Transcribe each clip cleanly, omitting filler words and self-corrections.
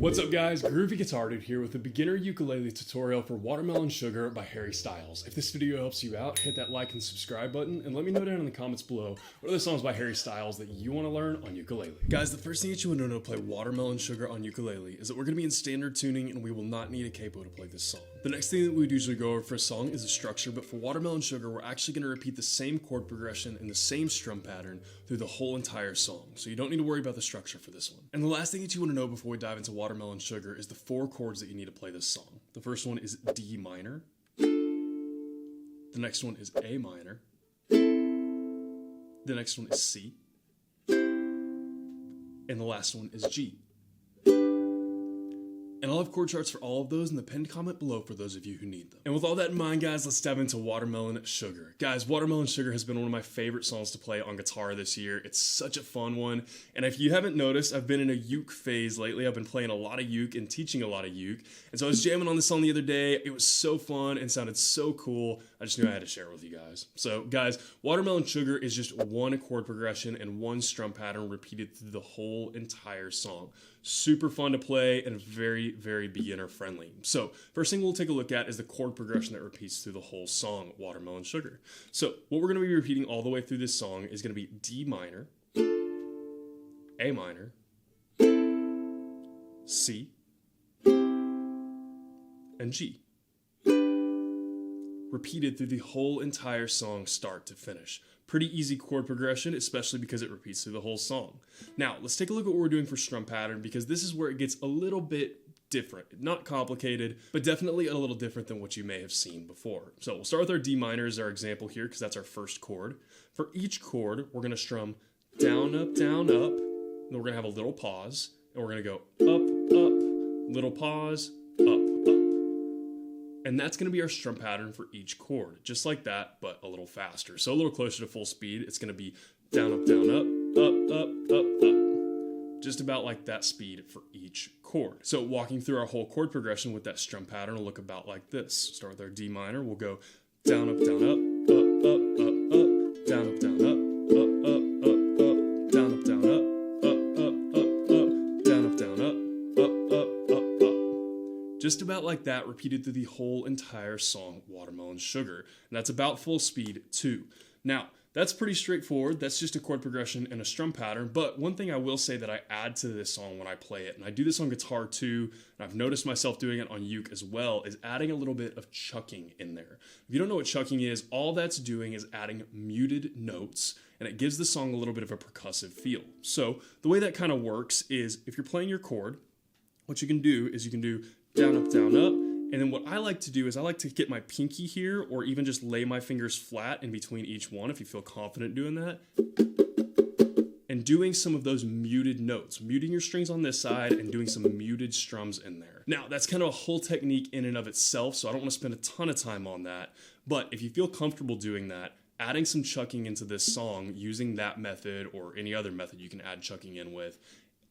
What's up guys, Groovy Guitar Dude here with a beginner ukulele tutorial for Watermelon Sugar by Harry Styles. If this video helps you out, hit that like and subscribe button and let me know down in the comments below what are the songs by Harry Styles that you want to learn on ukulele. Guys, the first thing that you want to know to play Watermelon Sugar on ukulele is that we're going to be in standard tuning and we will not need a capo to play this song. The next thing that we would usually go over for a song is the structure, but for Watermelon Sugar we're actually going to repeat the same chord progression and the same strum pattern through the whole entire song, so you don't need to worry about the structure for this one. And the last thing that you want to know before we dive into Watermelon Sugar is the 4 chords that you need to play this song. The first one is D minor. The next one is A minor. The next one is C. And the last one is G. And I'll have chord charts for all of those in the pinned comment below for those of you who need them. And with all that in mind, guys, let's dive into Watermelon Sugar. Guys, Watermelon Sugar has been one of my favorite songs to play on guitar this year. It's such a fun one. And if you haven't noticed, I've been in a uke phase lately. I've been playing a lot of uke and teaching a lot of uke. And so I was jamming on this song the other day. It was so fun and sounded so cool. I just knew I had to share it with you guys. So guys, Watermelon Sugar is just one chord progression and one strum pattern repeated through the whole entire song. Super fun to play and very, very beginner friendly. So first thing we'll take a look at is the chord progression that repeats through the whole song, Watermelon Sugar. So what we're going to be repeating all the way through this song is going to be D minor, A minor, C, and G. Repeated through the whole entire song start to finish. Pretty easy chord progression, especially because it repeats through the whole song. Now, let's take a look at what we're doing for strum pattern, because this is where it gets a little bit different. Not complicated, but definitely a little different than what you may have seen before. So we'll start with our D minor as our example here, because that's our first chord. For each chord, we're going to strum down, up, then we're going to have a little pause, and we're going to go up, little pause, up. And that's going to be our strum pattern for each chord, just like that, but a little faster. So a little closer to full speed, it's going to be down, up. Just about like that speed for each chord. So walking through our whole chord progression with that strum pattern will look about like this. Start with our D minor, we'll go down, up, down, up, down, up, down, up, down, up, down, up, down, up, down, up. Just about like that, repeated through the whole entire song, Watermelon Sugar. And that's about full speed too. Now, that's pretty straightforward. That's just a chord progression and a strum pattern. But one thing I will say that I add to this song when I play it, and I do this on guitar too, and I've noticed myself doing it on uke as well, is adding a little bit of chucking in there. If you don't know what chucking is, all that's doing is adding muted notes, and it gives the song a little bit of a percussive feel. So the way that kind of works is if you're playing your chord, what you can do is you can do down, up, and then what I like to do is I like to get my pinky here, or even just lay my fingers flat in between each one if you feel confident doing that, and doing some of those muted notes, muting your strings on this side and doing some muted strums in there. Now, that's kind of a whole technique in and of itself, so I don't want to spend a ton of time on that, but if you feel comfortable doing that, adding some chucking into this song using that method or any other method you can add chucking in with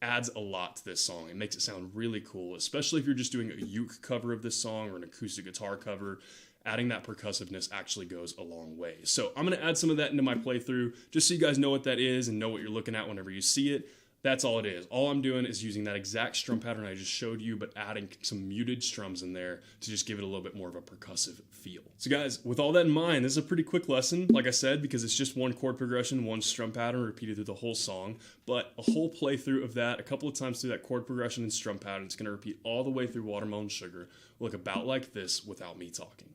adds a lot to this song. It makes it sound really cool, especially if you're just doing a uke cover of this song or an acoustic guitar cover. Adding that percussiveness actually goes a long way. So I'm going to add some of that into my playthrough just so you guys know what that is and know what you're looking at whenever you see it. That's all it is. All I'm doing is using that exact strum pattern I just showed you, but adding some muted strums in there to just give it a little bit more of a percussive feel. So guys, with all that in mind, this is a pretty quick lesson, like I said, because it's just one chord progression, one strum pattern repeated through the whole song, but a whole playthrough of that a couple of times through that chord progression and strum pattern. It's going to repeat all the way through Watermelon Sugar, look about like this without me talking.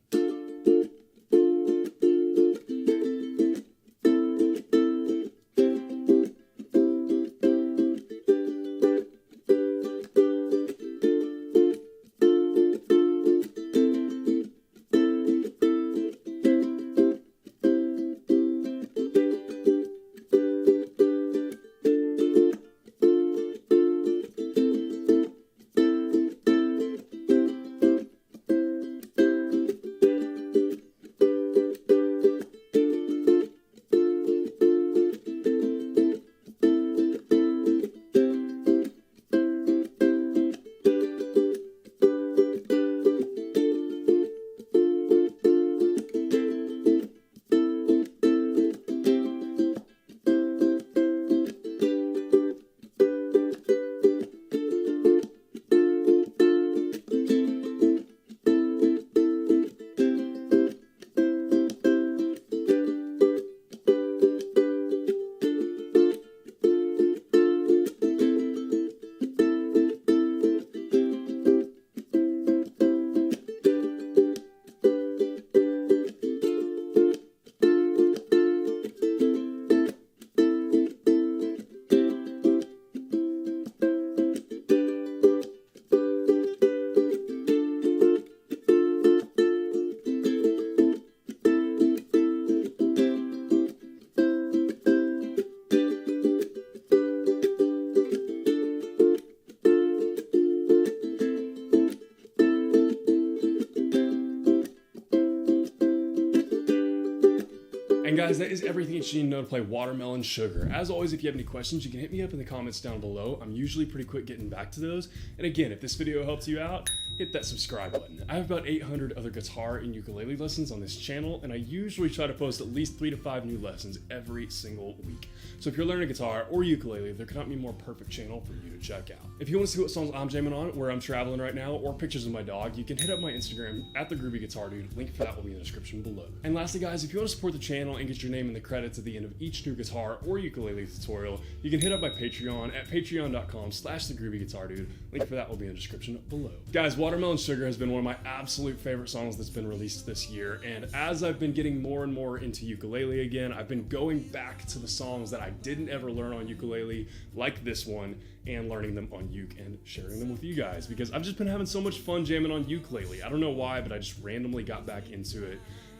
And guys, that is everything that you need to know to play Watermelon Sugar. As always, if you have any questions, you can hit me up in the comments down below. I'm usually pretty quick getting back to those. And again, if this video helps you out, hit that subscribe button. I have about 800 other guitar and ukulele lessons on this channel, and I usually try to post at least 3 to 5 new lessons every single week. So if you're learning guitar or ukulele, there cannot be a more perfect channel for you to check out. If you want to see what songs I'm jamming on, where I'm traveling right now, or pictures of my dog, you can hit up my Instagram at @thegroovyguitardude. Link for that will be in the description below. And lastly guys, if you want to support the channel and get your name in the credits at the end of each new guitar or ukulele tutorial, you can hit up my Patreon at patreon.com/thegroovyguitardude. Link for that will be in the description below. Guys, Watermelon Sugar has been one of my absolute favorite songs that's been released this year, and as I've been getting more and more into ukulele again, I've been going back to the songs that I didn't ever learn on ukulele, like this one, and learning them on uke and sharing them with you guys, because I've just been having so much fun jamming on uke lately. I don't know why, but I just randomly got back into it.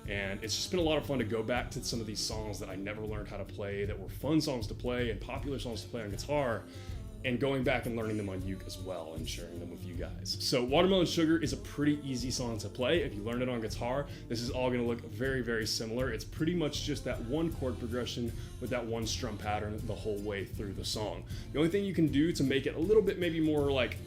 And it's just been a lot of fun to go back to some of these songs that I never learned how to play, that were fun songs to play and popular songs to play on guitar, and going back and learning them on uke as well and sharing them with you guys. So Watermelon Sugar is a pretty easy song to play. If you learn it on guitar, this is all gonna look very, very similar. It's pretty much just that one chord progression with that one strum pattern the whole way through the song. The only thing you can do to make it a little bit maybe more like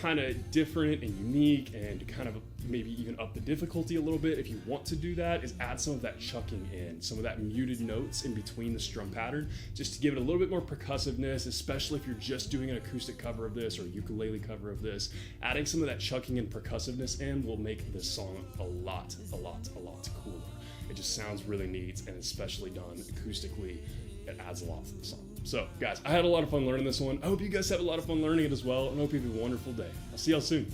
kind of different and unique and kind of maybe even up the difficulty a little bit, if you want to do that, is add some of that chucking in, some of that muted notes in between the strum pattern, just to give it a little bit more percussiveness, especially if you're just doing an acoustic cover of this or ukulele cover of this. Adding some of that chucking and percussiveness in will make this song a lot cooler. It just sounds really neat, and especially done acoustically, it adds a lot to the song. So guys, I had a lot of fun learning this one. I hope you guys have a lot of fun learning it as well, and I hope you have a wonderful day. I'll see y'all soon.